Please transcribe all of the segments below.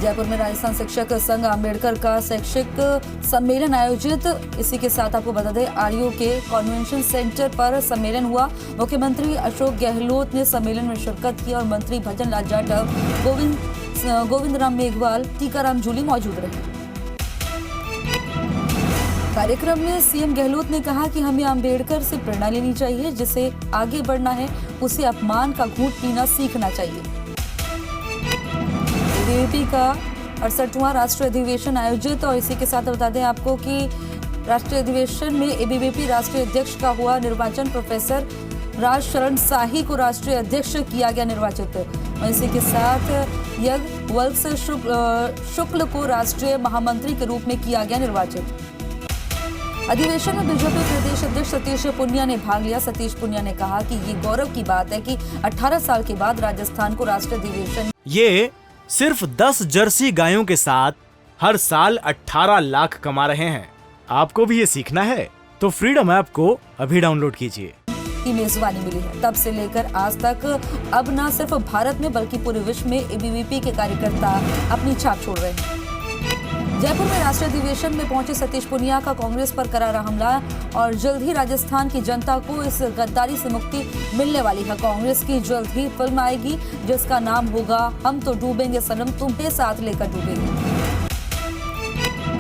जयपुर में राजस्थान शिक्षक संघ अम्बेडकर का शैक्षिक सम्मेलन आयोजित। इसी के साथ आपको बता दें, आरयू के कन्वेंशन सेंटर पर सम्मेलन हुआ। मुख्यमंत्री अशोक गहलोत ने सम्मेलन में शिरकत की और मंत्री भजन लाल जाटव, गोविंद राम मेघवाल, टीकाराम जूली मौजूद रहे। कार्यक्रम में सीएम गहलोत ने कहा कि हमें अम्बेडकर से प्रेरणा लेनी चाहिए, जिसे आगे बढ़ना है उसे अपमान का घूंट पीना सीखना चाहिए। एबीवीपी का 68वां राष्ट्रीय अधिवेशन आयोजित और इसी के साथ बता दें आपको कि राष्ट्रीय अधिवेशन में एबीवीपी राष्ट्रीय अध्यक्ष का हुआ निर्वाचन। प्रोफेसर राज शरण शाही को राष्ट्रीय अध्यक्ष किया गया निर्वाचित और इसी के साथ यज्ञ वत्स शुक्ल को राष्ट्रीय महामंत्री के रूप में किया गया निर्वाचित। अधिवेशन में बीजेपी प्रदेश अध्यक्ष सतीश पुनिया ने भाग लिया। सतीश पुनिया ने कहा कि ये गौरव की बात है कि 18 साल के बाद राजस्थान को राष्ट्रीय अधिवेशन ये सिर्फ 10 जर्सी गायों के साथ हर साल 18 लाख कमा रहे हैं। आपको भी ये सीखना है तो फ्रीडम ऐप को अभी डाउनलोड कीजिए। की मेजबानी मिली है, तब से लेकर आज तक अब न सिर्फ भारत में बल्कि पूरे विश्व में एबीवीपी के कार्यकर्ता अपनी छाप छोड़ रहे हैं। जयपुर में राष्ट्रीय अधिवेशन में पहुंचे सतीश पुनिया का कांग्रेस पर करारा हमला और जल्द ही राजस्थान की जनता को इस गद्दारी से मुक्ति मिलने वाली है। कांग्रेस की जल्द ही फिल्म आएगी जिसका नाम होगा हम तो डूबेंगे सनम, तुम्हें साथ लेकर डूबेंगे।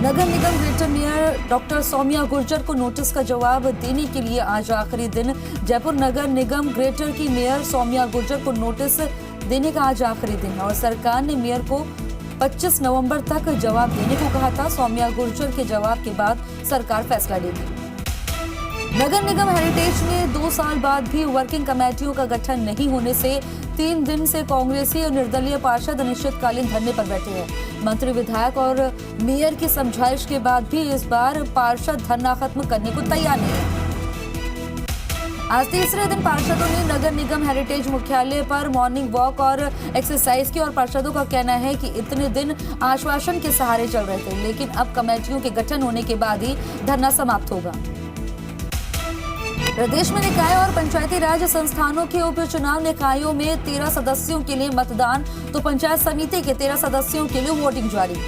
नगर निगम greater mayor doctor Saumya Gurjar को नोटिस का जवाब देने के लिए आज आखिरी दिन। जयपुर नगर निगम ग्रेटर की मेयर सौम्या गुर्जर को नोटिस देने का आज आखिरी दिन और सरकार ने मेयर को 25 नवंबर तक जवाब देने को कहा था। सौम्या गुर्जर के जवाब के बाद सरकार फैसला लेगी। नगर निगम हेरिटेज में 2 साल बाद भी वर्किंग कमेटियों का गठन नहीं होने से 3 दिन से कांग्रेसी और निर्दलीय पार्षद अनिश्चितकालीन धरने पर बैठे हैं। मंत्री, विधायक और मेयर की समझाइश के बाद भी इस बार पार्षद धरना खत्म करने को तैयार नहीं है। आज तीसरे दिन पार्षदों ने नगर निगम हेरिटेज मुख्यालय पर मॉर्निंग वॉक और एक्सरसाइज की और पार्षदों का कहना है कि इतने दिन आश्वासन के सहारे चल रहे थे, लेकिन अब कमेटियों के गठन होने के बाद ही धरना समाप्त होगा। प्रदेश में निकाय और पंचायती राज संस्थानों के उपचुनाव निकायों में 13 सदस्यों के लिए मतदान तो पंचायत समिति के 13 सदस्यों के लिए वोटिंग जारी।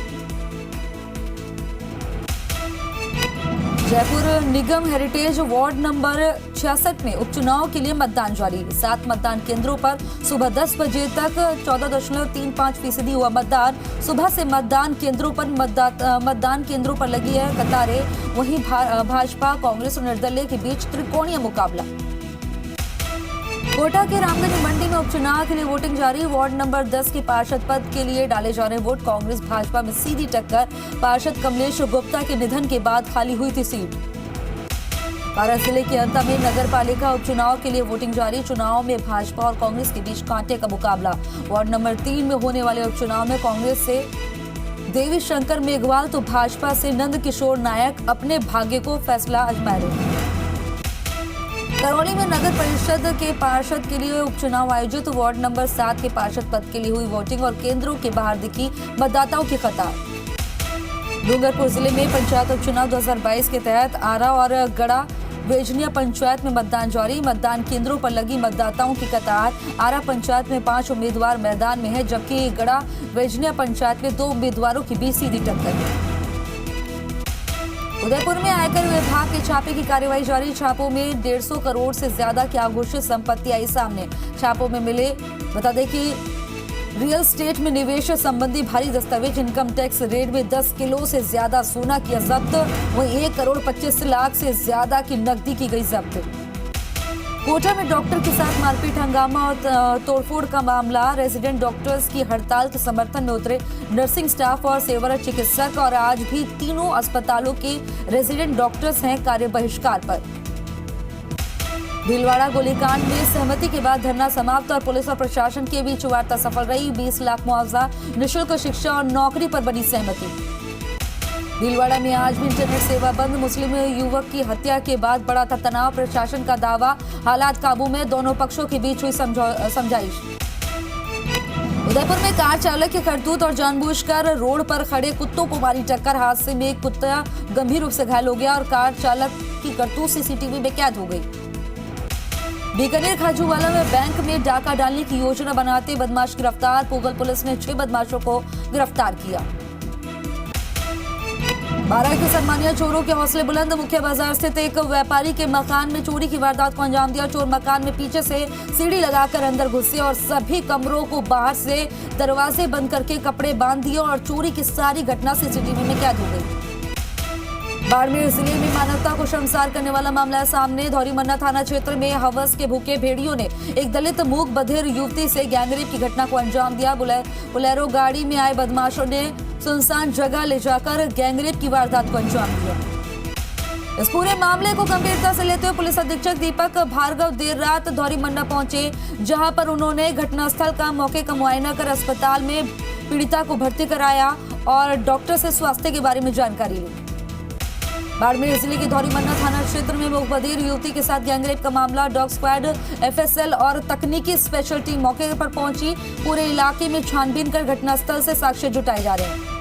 जयपुर निगम हेरिटेज वार्ड नंबर 66 में उपचुनाव के लिए मतदान जारी। 7 मतदान केंद्रों पर सुबह 10 बजे तक 14.35% हुआ मतदान। सुबह से मतदान केंद्रों पर लगी है कतारें। वहीं भाजपा, कांग्रेस और निर्दलीय के बीच त्रिकोणीय मुकाबला। कोटा के रामगंज मंडी में उपचुनाव के लिए वोटिंग जारी। वार्ड नंबर 10 के पार्षद पद के लिए डाले जा रहे वोट। कांग्रेस भाजपा में सीधी टक्कर। पार्षद कमलेश गुप्ता के निधन के बाद खाली हुई थी सीट। बारां जिले के अंता में नगर पालिका उपचुनाव के लिए वोटिंग जारी। चुनाव में भाजपा और कांग्रेस के बीच कांटे का मुकाबला। वार्ड नंबर 3 में होने वाले उपचुनाव में कांग्रेस से देवी शंकर मेघवाल तो भाजपा से नंद किशोर नायक अपने भाग्य को फैसला आजमा रहे। करौली में नगर परिषद के पार्षद के लिए उपचुनाव आयोजित। वार्ड नंबर 7 के पार्षद पद के लिए हुई वोटिंग और केंद्रों के बाहर दिखी मतदाताओं की कतार। डूंगरपुर जिले में पंचायत उपचुनाव 2022 के तहत आरा और गड़ा वेजनिया पंचायत में मतदान जारी। मतदान केंद्रों पर लगी मतदाताओं की कतार। आरा पंचायत में 5 उम्मीदवार मैदान में है, जबकि गड़ा वेजनिया पंचायत में 2 उम्मीदवारों के बीच सीधी टक्कर है। उदयपुर में आयकर विभाग के छापे की कार्यवाही जारी। छापों में 150 करोड़ से ज्यादा की आघोषित संपत्ति आई सामने। छापों में मिले बता दें कि रियल एस्टेट में निवेश संबंधी भारी दस्तावेज, इनकम टैक्स रेड में 10 किलो से ज्यादा सोना किया जब्त। वहीं 1 करोड़ 25 लाख से ज्यादा की नकदी की गई जब्त। कोटा में डॉक्टर के साथ मारपीट, हंगामा और तोड़फोड़ का मामला। रेजिडेंट डॉक्टर्स की हड़ताल के समर्थन में उतरे नर्सिंग स्टाफ और सेवारत चिकित्सक और आज भी तीनों अस्पतालों के रेजिडेंट डॉक्टर्स हैं कार्य बहिष्कार पर। भीलवाड़ा गोलीकांड में सहमति के बाद धरना समाप्त और पुलिस और प्रशासन के बीच वार्ता सफल रही। 20 लाख मुआवजा, निःशुल्क शिक्षा और नौकरी पर बनी सहमति। भीलवाड़ा में आज भी इंटरनेट सेवा बंद। मुस्लिम युवक की हत्या के बाद बढ़ा था तनाव। प्रशासन का दावा हालात काबू में, दोनों पक्षों के बीच हुई समझाइश। उदयपुर में कार चालक के करतूत और जानबूझकर रोड पर खड़े कुत्तों को मारी टक्कर। हादसे में एक कुत्ता गंभीर रूप से घायल हो गया और कार चालक की करतूत सीसीटीवी में कैद हो गई। बीकानेर खाजूवाला में बैंक में डाका डालने की योजना बनाते बदमाश गिरफ्तार। पूगल पुलिस ने 6 बदमाशों को गिरफ्तार किया। बारह के सम्मानिया चोरों के हौसले बुलंद। मुख्य बाजार स्थित एक व्यापारी के मकान में चोरी की वारदात को अंजाम दिया। चोर मकान में पीछे से सीढ़ी लगाकर अंदर घुसे और सभी कमरों को बाहर से दरवाजे बंद करके कपड़े बांध दिए और चोरी की सारी घटना सीसीटीवी में कैद हो गई। बाड़मेर जिले में मानवता को शर्मसार करने वाला मामला है सामने। धौरीमन्ना थाना क्षेत्र में हवस के भूखे भेड़ियों ने एक दलित मूक बधिर युवती से गैंगरेप की घटना को अंजाम दिया। बोलेरो गाड़ी में आए बदमाशों ने सुनसान जगह ले जाकर गैंगरेप की वारदात को अंजाम दिया। इस पूरे मामले को गंभीरता से लेते हुए पुलिस अधीक्षक दीपक भार्गव देर रात धौरीमन्ना पहुंचे, जहां पर उन्होंने घटनास्थल का मौके का मुआयना कर अस्पताल में पीड़िता को भर्ती कराया और डॉक्टर से स्वास्थ्य के बारे में जानकारी ली। बाड़मेर जिले के धौरीमन्ना थाना क्षेत्र में मूक बधिर युवती के साथ गैंगरेप का मामला। डॉग स्क्वाड, एफएसएल और तकनीकी स्पेशल टीम मौके पर पहुंची। पूरे इलाके में छानबीन कर घटनास्थल से साक्ष्य जुटाए जा रहे हैं।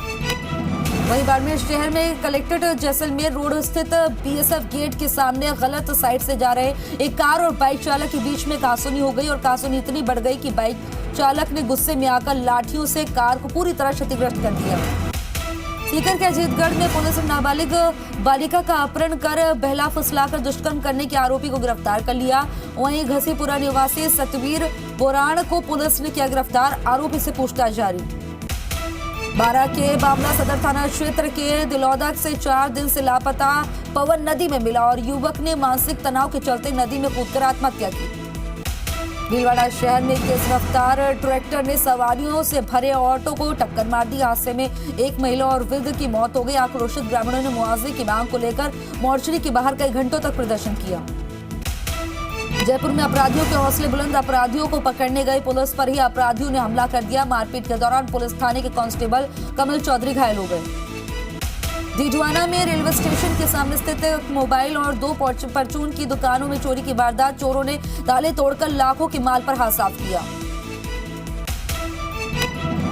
वहीं बाड़मेर शहर में कलेक्ट्रेट जैसलमेर रोड स्थित बीएसएफ गेट के सामने गलत साइड से जा रहे एक कार और बाइक चालक के बीच में कासुनी हो गई और कासुनी इतनी बढ़ गई कि बाइक चालक ने गुस्से में आकर लाठियों से कार को पूरी तरह क्षतिग्रस्त कर दिया। सीकर के अजीतगढ़ में पुलिस ने नाबालिग बालिका का अपहरण कर बहला फुसलाकर दुष्कर्म करने के आरोपी को गिरफ्तार कर लिया। वहीं घसीपुरा निवासी सतवीर बोराण को पुलिस ने किया गिरफ्तार। आरोपी से पूछताछ जारी। बारां के बामला सदर थाना क्षेत्र के दिलौदा से 4 दिन से लापता पवन नदी में मिला और युवक ने मानसिक तनाव के चलते नदी में कूदकर आत्महत्या की। भीलवाड़ा शहर में तेज रफ्तार ट्रैक्टर ने सवारियों से भरे ऑटो को टक्कर मार दी। हादसे में एक महिला और वृद्ध की मौत हो गई। आक्रोशित ग्रामीणों ने मुआवजे की मांग को लेकर मोर्चरी के बाहर कई घंटों तक प्रदर्शन किया। जयपुर में अपराधियों के हौसले बुलंद। अपराधियों को पकड़ने गए पुलिस पर ही अपराधियों ने हमला कर दिया। मारपीट के दौरान पुलिस थाने के कांस्टेबल कमल चौधरी घायल हो गए। डीडवाना में रेलवे स्टेशन के सामने स्थित मोबाइल और 2 परचून की दुकानों में चोरी की वारदात। चोरों ने ताले तोड़कर लाखों के माल पर हाथ साफ किया।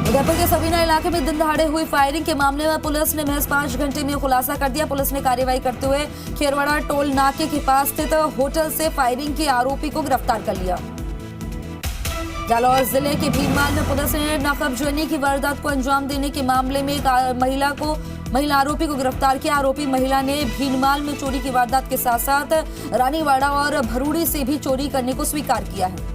उदयपुर के सबीना इलाके में दिन दहाड़े हुई फायरिंग के मामले में पुलिस ने महज 5 घंटे में खुलासा कर दिया। पुलिस ने कार्रवाई करते हुए खेरवाड़ा टोल नाके के पास स्थित होटल से फायरिंग के आरोपी को गिरफ्तार कर लिया। जालौर जिले के भीनमाल में पुलिस ने नाकाबजोनी की वारदात को अंजाम देने के मामले में एक महिला आरोपी को गिरफ्तार किया। आरोपी महिला ने भीनमाल में चोरी की वारदात के साथ साथ रानीवाड़ा और भरूड़ी से भी चोरी करने को स्वीकार किया है।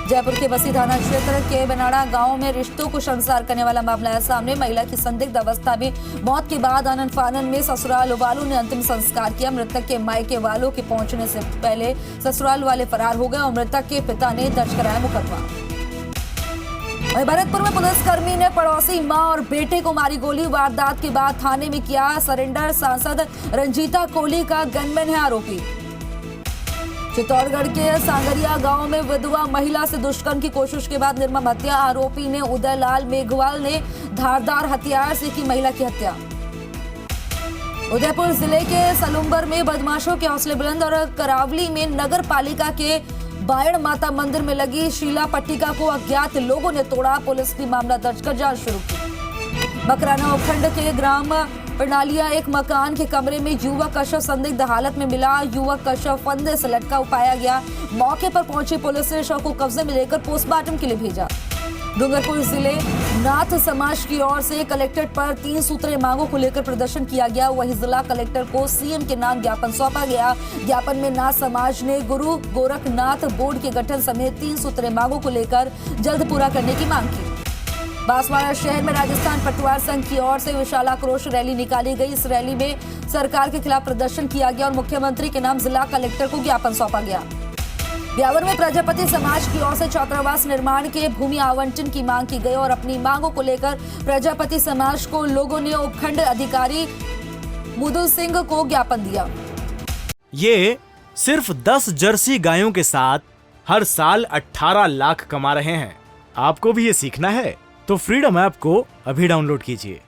जयपुर के बसी थाना क्षेत्र के बनाड़ा गांव में रिश्तों को शर्मसार करने वाला मामला है सामने। महिला की संदिग्ध अवस्था में मौत के बाद आनन फानन में ससुराल वालों ने अंतिम संस्कार किया। मृतक के मायके वालों के पहुंचने से पहले ससुराल वाले फरार हो गए और मृतक के पिता ने दर्ज कराया मुकदमा। भरतपुर में पुलिसकर्मी ने पड़ोसी मां और बेटे को मारी गोली। वारदात के बाद थाने में किया सरेंडर। सांसद रंजीता कोहली का गनमैन है आरोपी। चित्तौड़गढ़ के सांगरिया गांव में विधवा महिला से दुष्कर्म की कोशिश के बाद निर्मम हत्या। आरोपी ने उदयलाल मेघवाल ने धारदार हथियार से की महिला की हत्या। उदयपुर जिले के सलुम्बर में बदमाशों के हौसले बुलंद और करावली में नगर पालिका के बायड़ माता मंदिर में लगी शीला पट्टिका को अज्ञात लोगों ने तोड़ा। पुलिस ने मामला दर्ज कर जांच शुरू की। मकराना उपखंड के ग्राम प्रणालिया एक मकान के कमरे में युवक का शव संदिग्ध हालत में मिला। युवक का शव फंदे से लटका पाया गया। मौके पर पहुंची पुलिस ने शव को कब्जे में लेकर पोस्टमार्टम के लिए भेजा। डूंगरपुर जिले नाथ समाज की ओर से कलेक्ट्रेट पर 3 सूत्रीय मांगों को लेकर प्रदर्शन किया गया। वहीं जिला कलेक्टर को सीएम के नाम ज्ञापन सौंपा गया। ज्ञापन में नाथ समाज ने गुरु गोरखनाथ बोर्ड के गठन समेत 3 सूत्रीय मांगों को लेकर जल्द पूरा करने की मांग की। बांसवाड़ा शहर में राजस्थान पटवार संघ की ओर से विशाल आक्रोश रैली निकाली गई। इस रैली में सरकार के खिलाफ प्रदर्शन किया गया और मुख्यमंत्री के नाम जिला कलेक्टर को ज्ञापन सौंपा गया। ब्यावर में प्रजापति समाज की ओर से छात्रावास निर्माण के भूमि आवंटन की मांग की गई और अपनी मांगों को लेकर प्रजापति समाज को लोगों ने उपखंड अधिकारी मुदुल सिंह को ज्ञापन दिया। ये सिर्फ 10 जर्सी गायों के साथ हर साल 18 लाख कमा रहे हैं। आपको भी ये सीखना है तो फ्रीडम ऐप को अभी डाउनलोड कीजिए।